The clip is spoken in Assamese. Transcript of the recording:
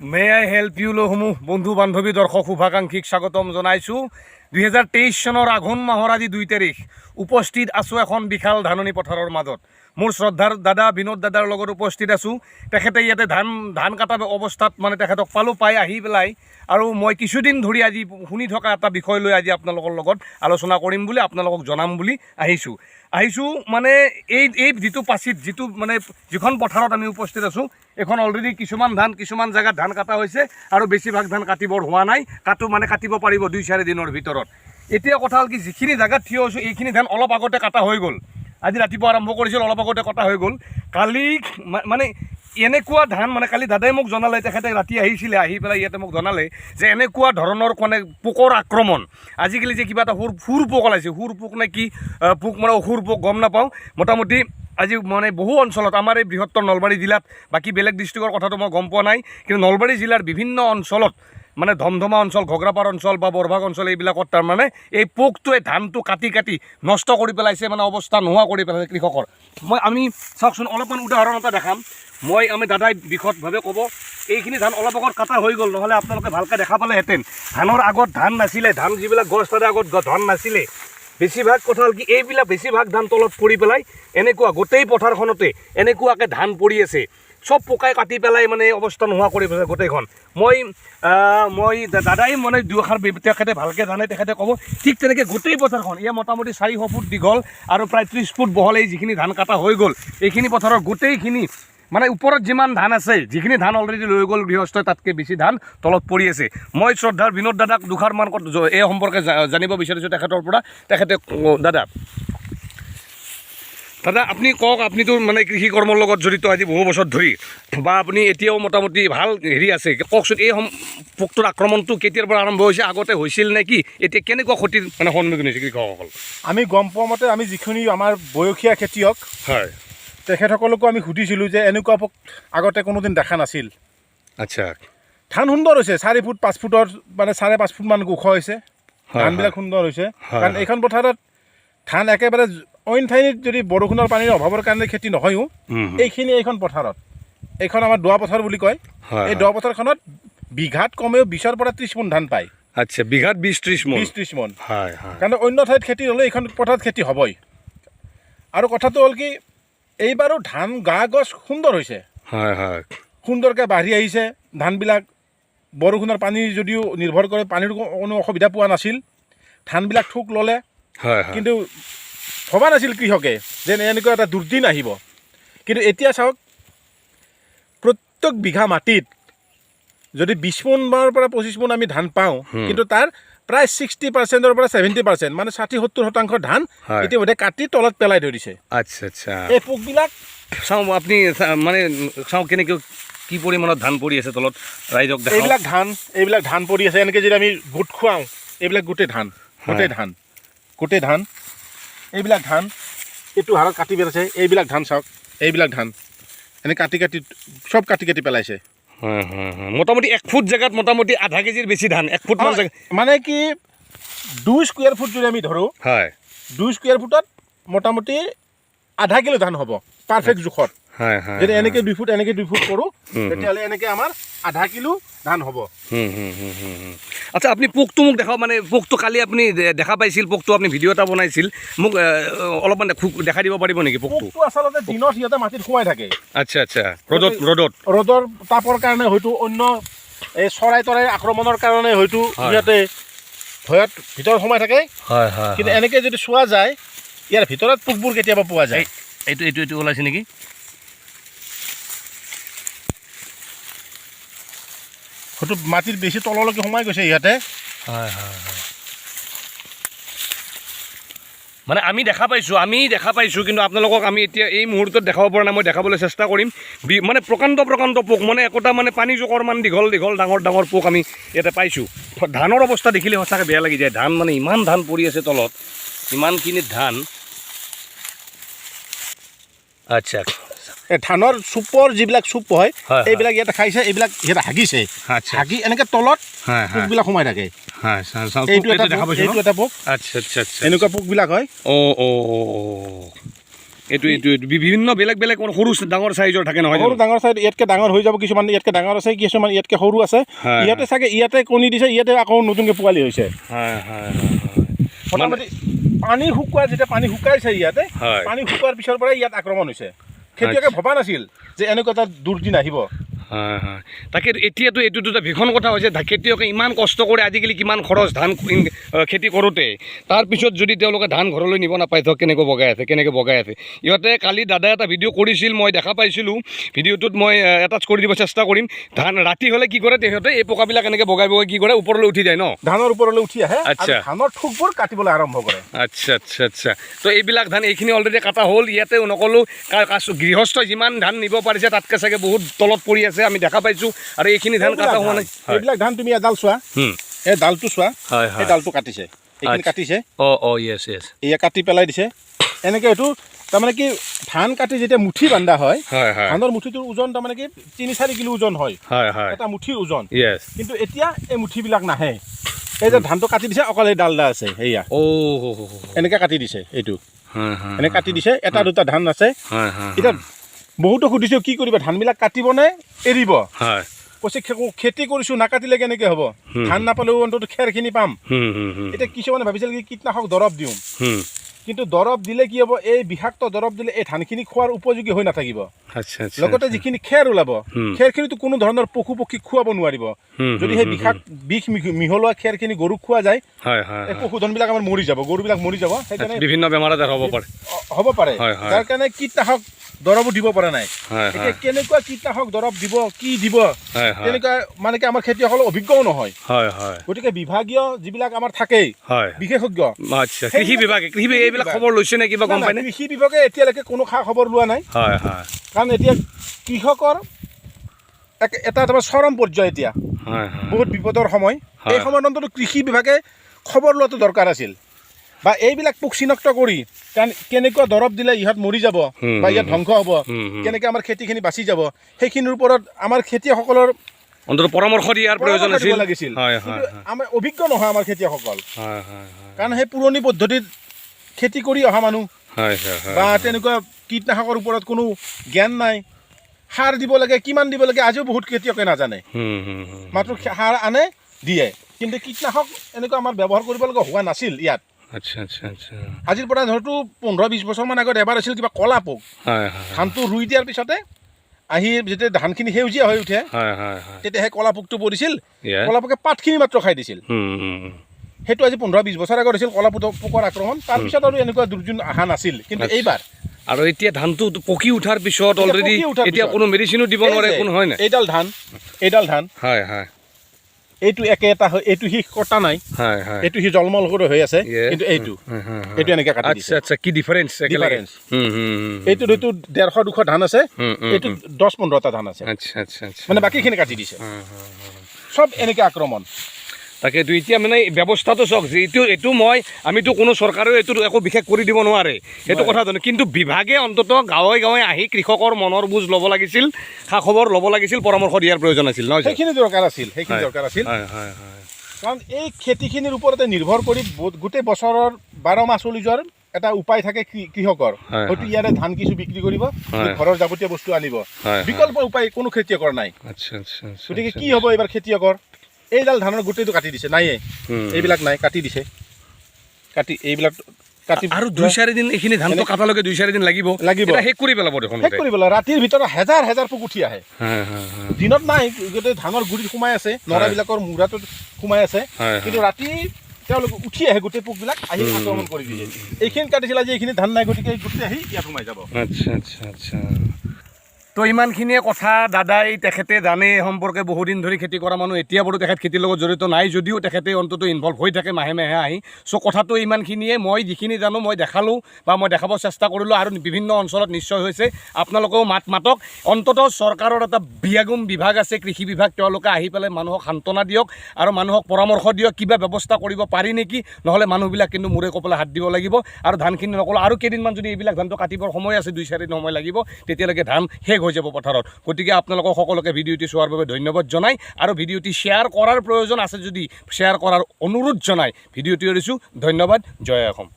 মে আই হেল্প ইউ সমূহ বন্ধু বান্ধৱী দৰ্শক শুভাকাংক্ষীক স্বাগতম জনাইছোঁ। 2023 চনৰ আঘোণ মাহৰ আজি 2 তাৰিখ উপস্থিত আছোঁ এখন বিশাল ধাননি পথাৰৰ মাজত। মোৰ শ্ৰদ্ধাৰ দাদা বিনোদ দাদাৰ লগত উপস্থিত আছোঁ। তেখেতে ইয়াতে ধান কটা অৱস্থাত মানে তেখেতক পাই আহি পেলাই আৰু মই কিছুদিন ধৰি আজি শুনি থকা এটা বিষয় লৈ আজি আপোনালোকৰ লগত আলোচনা কৰিম বুলি আপোনালোকক জনাম বুলি আহিছোঁ মানে এই যিটো পাচিত যিটো মানে যিখন পথাৰত আমি উপস্থিত আছোঁ এখন অলৰেডি কিছুমান জেগাত ধান কটা হৈছে আৰু বেছিভাগ ধান কাটিবৰ হোৱা নাই। কাটিব পাৰিব 2-4 দিনৰ ভিতৰত। এতিয়া কথা হ'ল কি, যিখিনি জেগাত থিয় হৈছোঁ এইখিনি ধান অলপ আগতে কটা হৈ গ'ল। আজি ৰাতিপুৱা আৰম্ভ কৰিছিল, অলপ আগতে কটা হৈ গ'ল। কালি মানে এনেকুৱা ধান মানে কালি দাদাই মোক জনালে, তেখেতে ৰাতি আহিছিলে, আহি পেলাই ইয়াতে মোক জনালে যে এনেকুৱা ধৰণৰ মানে পোকৰ আক্ৰমণ। আজিকালি যে কিবা এটা সুৰ পোক ওলাইছে, সুৰ পোক নে কি পোক মানে অসুৰ পোক গম নাপাওঁ। মোটামুটি আজি মানে বহু অঞ্চলত আমাৰ এই বৃহত্তৰ নলবাৰী জিলাত, বাকী বেলেগ ডিষ্ট্ৰিক্টৰ কথাটো মই গম পোৱা নাই, কিন্তু নলবাৰী জিলাৰ বিভিন্ন অঞ্চলত মানে ধমধমা অঞ্চল, ঘগ্ৰাপাৰ অঞ্চল বা বৰভাগ অঞ্চল এইবিলাকত তাৰমানে এই পোকটোৱে ধানটো কাটি নষ্ট কৰি পেলাইছে, মানে অৱস্থা নোহোৱা কৰি পেলাইছে কৃষকৰ। আমি চাওকচোন অলপমান উদাহৰণ এটা দেখাম। আমি দাদাই বিশদভাৱে ক'ব। এইখিনি ধান অলপ আগত কাটা হৈ গ'ল, নহ'লে আপোনালোকে ভালকৈ দেখা পালেহেঁতেন। ধানৰ আগত ধান নাছিলে, ধান যিবিলাক গছ তাৰে আগত ধান নাছিলে। বেছিভাগ কথা হ'ল কি, এইবিলাক বেছিভাগ ধান তলত পৰি পেলাই এনেকুৱা গোটেই পথাৰখনতে এনেকুৱাকৈ ধান পৰি আছে। চব পোকাই কাটি পেলাই মানে অৱস্থা নোহোৱা কৰি পেলাই গোটেইখন। মই দাদাই মানে দুআষাৰ তেখেতে ভালকৈ জানে, তেখেতে ক'ব। ঠিক তেনেকৈ গোটেই পথাৰখন এয়া মোটামুটি 400 ফুট দীঘল আৰু প্ৰায় 30 ফুট বহল। এই যিখিনি ধান কাটা হৈ গ'ল এইখিনি পথাৰৰ গোটেইখিনি মানে ওপৰত যিমান ধান আছে, যিখিনি ধান অলৰেডি লৈ গ'ল গৃহস্থই, তাতকৈ বেছি ধান তলত পৰি আছে। মই শ্ৰদ্ধাৰ বিনোদ দাদাক দুষাৰমান এই সম্পৰ্কে জানিব বিচাৰিছোঁ তেখেতৰ পৰা। তেখেতে দাদা আপুনি কওক, আপুনিতো মানে কৃষি কৰ্মৰ লগত জড়িত আজি বহু বছৰ ধৰি, বা আপুনি এতিয়াও মোটামুটি ভাল হেৰি আছে। কওকচোন এই পোকটোৰ আক্ৰমণটো কেতিয়াৰ পৰা আৰম্ভ হৈছে, আগতে হৈছিল নে কি, এতিয়া কেনেকুৱা ক্ষতিৰ মানে সন্মুখীন হৈছে কৃষকসকল? আমি গম পোৱা মতে আমি যিখিনি আমাৰ বয়সীয়া খেতিয়ক হয়, তেখেতসকলকো আমি সুধিছিলোঁ যে এনেকুৱা পোক আগতে কোনোদিন দেখা নাছিল। আচ্ছা, ধান সুন্দৰ হৈছে, 4 ফুট 5 ফুটৰ মানে 4.5 ফুটমান ওখ হৈছে। ধানবিলাক সুন্দৰ হৈছে, কাৰণ এইখন পথাৰত ধান একেবাৰে অইন ঠাইত যদি বৰষুণৰ পানীৰ অভাৱৰ কাৰণে খেতি নহয়ও, এইখন পথাৰত, এইখন আমাৰ দোৱা পথাৰ বুলি কয়। এই দোৱা পথাৰখনত বিঘাত কমেও 20-ৰ পৰা 30 মোন ধান পায়। আচ্ছা, বিঘাত 20-30 মোন। হয়, কাৰণ অন্য ঠাইত খেতি হ'লে এইখন পথাৰত খেতি হ'বই। আৰু কথাটো হ'ল কি, এইবাৰো ধান গছ সুন্দৰ হৈছে, সুন্দৰকৈ বাঢ়ি আহিছে। ধানবিলাক বৰষুণৰ পানী যদিও নিৰ্ভৰ কৰে, পানীৰ কোনো অসুবিধা পোৱা নাছিল। ধানবিলাক ঠোক ল'লে, কিন্তু ভবা নাছিল কৃষকে যে এনেকুৱা এটা দুৰ্দিন আহিব। কিন্তু এতিয়া চাওক, প্ৰত্যেক বিঘা মাটিত যদি 20 মোনৰ পৰা 25 মোন আমি ধান পাওঁ, কিন্তু তাৰ প্ৰায় 60%-ৰ পৰা 70%, মানে 60-70% ধান ইতিমধ্যে কাটি তলত পেলাই থৈ দিছে। আচ্ছা আচ্ছা, এই পোকবিলাক চাওঁ আপুনি মানে চাওঁ কেনেকৈ কি পৰিমাণত ধান পৰি আছে তলত ৰাইজক। এইবিলাক ধান পৰি আছে। এনেকৈ যদি আমি গোট খুৱাওঁ, এইবিলাক গোটেই ধান এইবিলাক ধান এইটো হাৰত কাটি পেলাইছে। এইবিলাক ধান চাওক, এইবিলাক ধান এনে চব কাটি পেলাইছে। মোটামুটি 1 ফুট জেগাত মোটামুটি আধা কেজিৰ বেছি ধান 1 ফুট মান জেগা, মানে কি 2 স্কুৱেৰ ফুট যদি আমি ধৰোঁ, 2 স্কুৱেৰ ফুটত মোটামুটি আধা কিলো ধান হ'ব পাৰফেক্ট জোখত। যদি এনেকৈ 2 ফুট এনেকৈ 2 ফুট কৰোঁ, তেতিয়াহ'লে এনেকৈ আমাৰ আধা কিলো ধান হ'ব। আচ্ছা, আপুনি পোকটো মোক দেখাওক। মানে পোকটো কালি আপুনি দেখা পাইছিল, পোকটো আপুনি ভিডিঅ' এটা বনাইছিল, মোক অলপমান দেখাই দিব পাৰিব নেকি? পোকটো আচলতে দিনত সিহঁতে মাটিত সোমাই থাকে। আচ্ছা আচ্ছা, ৰ'দৰ তাপৰ কাৰণে, হয়তো অন্য এই চৰাই তৰাই আক্ৰমণৰ কাৰণে হয়তো সিহঁতে ভয়ত ভিতৰত সোমাই থাকে। কিন্তু এনেকৈ যদি চোৱা যায়, ইয়াৰ ভিতৰত পোকবোৰ কেতিয়াবা পোৱা যায়। এইটো ওলাইছে নেকি? হয়তো মাটিৰ বেছি তললৈকে সোমাই গৈছে ইহঁতে। মানে আমি দেখা পাইছোঁ, কিন্তু আপোনালোকক আমি এতিয়া এই মুহূৰ্তত দেখাব পৰা নাই। মই দেখাবলৈ চেষ্টা কৰিম। মানে প্ৰকাণ্ড পোক, মানে একোটা মানে পানী জোকৰমান দীঘল ডাঙৰ পোক আমি ইয়াতে পাইছোঁ। ধানৰ অৱস্থা দেখিলে সঁচাকৈ বেয়া লাগি যায়। ধান মানে ইমান ধান পৰি আছে তলত, ইমানখিনি ধান। আচ্ছা, এই ধানৰ চুপৰ যিবিলাক চুপ হয়, এইবিলাক ইয়াতে খাইছে, এইবিলাক ইয়াতে হাগিছে। হাগি এনেকৈ তলত পোকবিলাক সোমাই থাকে। এইটো এটা পোক। আচ্ছা, এনেকুৱা পোকবিলাক হয়। এইটো বিভিন্ন বেলেগ বেলেগ সৰু ডাঙৰ চাইজৰ থাকে নহয় সৰু ডাঙৰ চাইজ ইয়াতকৈ ডাঙৰ হৈ যাব, কিছুমান ইয়াতকৈ ডাঙৰ আছে, কিছুমান ইয়াতকৈ সৰু আছে। ইয়াতে চাগে ইয়াতে কণী দিছে, ইয়াতে আকৌ নতুনকৈ পোৱালি হৈছে। মোটামুটি পানী শুকোৱা, যেতিয়া পানী শুকাইছে ইয়াতে, পানী শুকোৱাৰ পিছৰ পৰাই ইয়াত আক্ৰমণ হৈছে। খেতিয়কে ভবা নাছিল যে এনেকুৱা এটা দুৰ্দিন আহিব। তাকে এতিয়াতো এইটোতো এটা ভীষণ কথা হৈছে, খেতিয়কে ইমান কষ্ট কৰে, আজিকালি কিমান খৰচ ধান খেতি কৰোঁতে, তাৰপিছত যদি তেওঁলোকে ধান ঘৰলৈ নিব নাপায় ধৰক কেনেকৈ বগাই আছে। ইহঁতে কালি দাদাই এটা ভিডিঅ' কৰিছিল, মই দেখা পাইছিলোঁ। ভিডিঅ'টোত মই এটাচ কৰি দিব চেষ্টা কৰিম। ধান ৰাতি হ'লে কি কৰে সিহঁতে, এই পকাবিলাক এনেকৈ বগাই কি কৰে, ওপৰলৈ উঠি যায় ন, ধানৰ ওপৰলৈ উঠি আহে। আচ্ছা, ধানৰ ঠোকবোৰ কাটিবলৈ আৰম্ভ কৰে। আচ্ছা। তো এইবিলাক ধান এইখিনি অলৰেডি কাটা হ'ল। ইয়াতে নকলোঁ গৃহস্থই যিমান ধান নিব পাৰিছে তাতকৈ চাগে বহুত তলত পৰি আছে, আমি দেখা পাইছোঁ। আৰু এইখিনি ধান কাটা হোৱা নাই। এইবিলাক ধান তুমি এডাল চোৱা, এই ডালটো চোৱা, এই ডালটো কাটিছে, এইখিনি কাটিছে। য়েছ এয়া কাটি পেলাই দিছে। এনেকৈ এইটো তাৰমানে কি, ধান কাটি যেতিয়া মুঠি বান্ধা হয়, ধানৰ মুঠিটোৰ ওজন তাৰমানে কি 3-4 কিলো ওজন হয় এটা মুঠিৰ ওজন। কিন্তু এতিয়া এই মুঠিবিলাক নাহে। এই যে ধানটো কাটি দিছে, অকল এই ডালডা আছে, সেয়া এনেকৈ কাটি দিছে। এইটো এনেকৈ কাটি দিছে, এটা দুটা ধান আছে। এতিয়া বহুতো সুধিছোঁ কি কৰিবা, ধানবিলাক কাটিবনে এৰিব? কৈছে খেতি কৰিছোঁ, নাকাটিলে কেনেকৈ হ'ব, ধান নাপালেও অন্তত খেৰখিনি পাম। এতিয়া কিছুমানে ভাবিছিল কি কীটনাশক দৰৱ দিওঁ, কিন্তু দৰৱ দিলে কি হ'ব, এই বিষাক্ত দৰৱ দিলে এই ধানখিনি খোৱাৰ উপযোগী হৈ নাথাকিব। লগতে যিখিনি খেৰ ওলাব, খেৰখিনিতো কোনো ধৰণৰ পশু পক্ষীক খুৱাব নোৱাৰিব। যদি সেই বিষ মিহলোৱা খেৰখিনি গৰুক খোৱা যায়, এই পশুধনবিলাক আমাৰ মৰি যাব, গৰুবিলাক মৰি যাব। সেইকাৰণে বিভিন্ন বেমাৰ আজাৰ হ'ব পাৰে। যাৰ কাৰণে কীটনাশক দৰৱো দিব পৰা নাই। এতিয়া কেনেকুৱা কীটনাশক দৰৱ দিব, কি দিব, তেনেকুৱা মানে কি আমাৰ খেতিয়কসকলৰ অভিজ্ঞও নহয়। গতিকে বিভাগীয় যিবিলাক আমাৰ থাকেই বিশেষজ্ঞ, কৃষি বিভাগে এতিয়ালৈকে কোনো খা খবৰ লোৱা নাই। কাৰণ এতিয়া কৃষকৰ এটা চৰম পৰ্যায়, এতিয়া বহুত বিপদৰ সময়। এই সময়ত অন্তত কৃষি বিভাগে খবৰ লোৱাটো দৰকাৰ আছিল, বা এইবিলাক পোক চিনাক্ত কৰি কাৰণ কেনেকুৱা দৰৱ দিলে ইহঁত মৰি যাব বা ইয়াত ধ্বংস হ'ব, কেনেকৈ আমাৰ খেতিখিনি বাচি যাব, সেইখিনিৰ ওপৰত আমাৰ খেতিয়কসকলৰ অন্তত পৰামৰ্শ দিয়াৰ প্ৰয়োজন লাগিছিল। কিন্তু আমাৰ অভিজ্ঞ নহয় আমাৰ খেতিয়কসকল, কাৰণ সেই পুৰণি পদ্ধতিত খেতি কৰি অহা মানুহ, বা তেনেকুৱা কীটনাশকৰ ওপৰত কোনো জ্ঞান নাই। সাৰ দিব লাগে, কিমান দিব লাগে আজিও বহুত খেতিয়কে নাজানে, মাত্ৰ সাৰ আনে দিয়ে, কিন্তু কীটনাশক এনেকুৱা আমাৰ ব্যৱহাৰ কৰিব লগা হোৱা নাছিল ইয়াত। আজিৰ পৰা হয়তো 15-20 বছৰমান আগত এবাৰ আছিল কিবা কলা পোক, ধানটো ৰুই দিয়াৰ পিছতে আহি যেতিয়া ধানখিনি সেউজীয়া হৈ উঠে, তেতিয়া সেই কলা পোকটো পৰিছিল, কলা পোকে পাতখিনি মাত্ৰ খাই দিছিল। সেইটো আজি 15-20 বছৰ আগত হৈছিল কলা পোকৰ আক্ৰমণ। তাৰপিছত আৰু এনেকুৱা দুৰ্যোগ অহা নাছিল, কিন্তু এইবাৰ আৰু এতিয়া ধানটো পকি উঠাৰ পিছত অলৰেডি এতিয়া কোনো মেডিচিনো দিব নোৱাৰে, কোনো হয় না। এইডাল ধান এইটো একে এটা হয়, এইটো সি কটা নাই, এইটো সি জলমল কৰি হৈ আছে, কিন্তু এইটো এনেকে কাটি দিছে। আচ্ছা, কি ডিফাৰেন্স? এইটো 150-200 ধান আছে, এইটো 10-15টা ধান আছে, মানে বাকীখিনি কাটি দিছে। চব এনেকে আক্ৰমণ। তাকেতো এতিয়া মানে ব্যৱস্থাটো চাওক, যে আমিতো কোনো চৰকাৰেও এইটো একো বিশেষ কৰি দিব নোৱাৰে, সেইটো কথা জানো। কিন্তু বিভাগে অন্তত গাঁৱে গাঁৱে আহি কৃষকৰ মনৰ বুজ ল'ব লাগিছিল, খা খবৰ ল'ব লাগিছিল, পৰামৰ্শ দিয়াৰ প্ৰয়োজন আছিল, নহয়? সেইখিনি দৰকাৰ আছিল। কাৰণ এই খেতিখিনিৰ ওপৰতে নিৰ্ভৰ কৰি গোটেই বছৰৰ 12 মাহ চলি যোৱাৰ এটা উপায় থাকে কৃষকৰ। হয়তো ইয়াৰে ধান কিছু বিক্ৰী কৰিব, ঘৰৰ যাৱতীয় বস্তু আনিব, বিকল্প উপায় কোনো খেতিয়কৰ নাই। গতিকে কি হ'ব এইবাৰ খেতিয়কৰ? এইডাল ধানৰ গোটেইটো কাটি দিছে, নাইয়ে, এইবিলাক নাই, কাটি দিছে, এইবিলাক কাটি আৰু 2-4 দিন এইখিনি ধানটো কাটালৈকে 2-4 দিন লাগিব, শেষ কৰি পেলাব দেখোন। শেষ কৰি পেলাব। ৰাতিৰ ভিতৰত হাজাৰ পোক উঠি আহে, দিনত নাই, গোটেই ধানৰ গুৰিত সোমাই আছে, নৰাবিলাকৰ মূৰাটোত সোমাই আছে, কিন্তু ৰাতি তেওঁলোকে উঠি আহে, গোটেই পোকবিলাক আহি আক্ৰমণ কৰি দিয়ে। এইখিনি কাটিছিল, আজি এইখিনি ধান নাই, গতিকে গোটেই আহি ইয়াত সোমাই যাব। আচ্ছা। তো ইমানখিনিয়ে কথা দাদাই, তেখেতে জানে এই সম্পৰ্কে বহুদিন ধৰি খেতি কৰা মানুহ। এতিয়া বাৰু তেখেত খেতিৰ লগত জড়িত নাই যদিও তেখেতে অন্তত ইনভলভ হৈ থাকে মাহে মাহে আহি। চ' কথাটো ইমানখিনিয়ে। মই যিখিনি জানো মই দেখালোঁ বা মই দেখাব চেষ্টা কৰিলোঁ, আৰু বিভিন্ন অঞ্চলত নিশ্চয় হৈছে। আপোনালোকেও মাতক। অন্ততঃ চৰকাৰৰ এটা বিয়াগুম বিভাগ আছে, কৃষি বিভাগ, তেওঁলোকে আহি পেলাই মানুহক সান্তনা দিয়ক আৰু মানুহক পৰামৰ্শ দিয়ক, কিবা ব্যৱস্থা কৰিব পাৰি নেকি, নহ'লে মানুহবিলাক কিন্তু মূৰে কপালে হাত দিব লাগিব। আৰু ধানখিনি নকলোঁ, আৰু কেইদিনমান যদি এইবিলাক ধানটো কাটিবৰ সময় আছে, 2-4 দিন সময় লাগিব, তেতিয়ালৈকে ধান শেষ হৈ যাব পথাৰত। গতিকে আপোনালোকক সকলোকে ভিডিঅ'টি চোৱাৰ বাবে ধন্যবাদ জনাই, আৰু ভিডিঅ'টি শ্বেয়াৰ কৰাৰ প্ৰয়োজন আছে যদি শ্বেয়াৰ কৰাৰ অনুৰোধ জনাই ভিডিঅ'টি এৰিছোঁ। ধন্যবাদ। জয় অসম।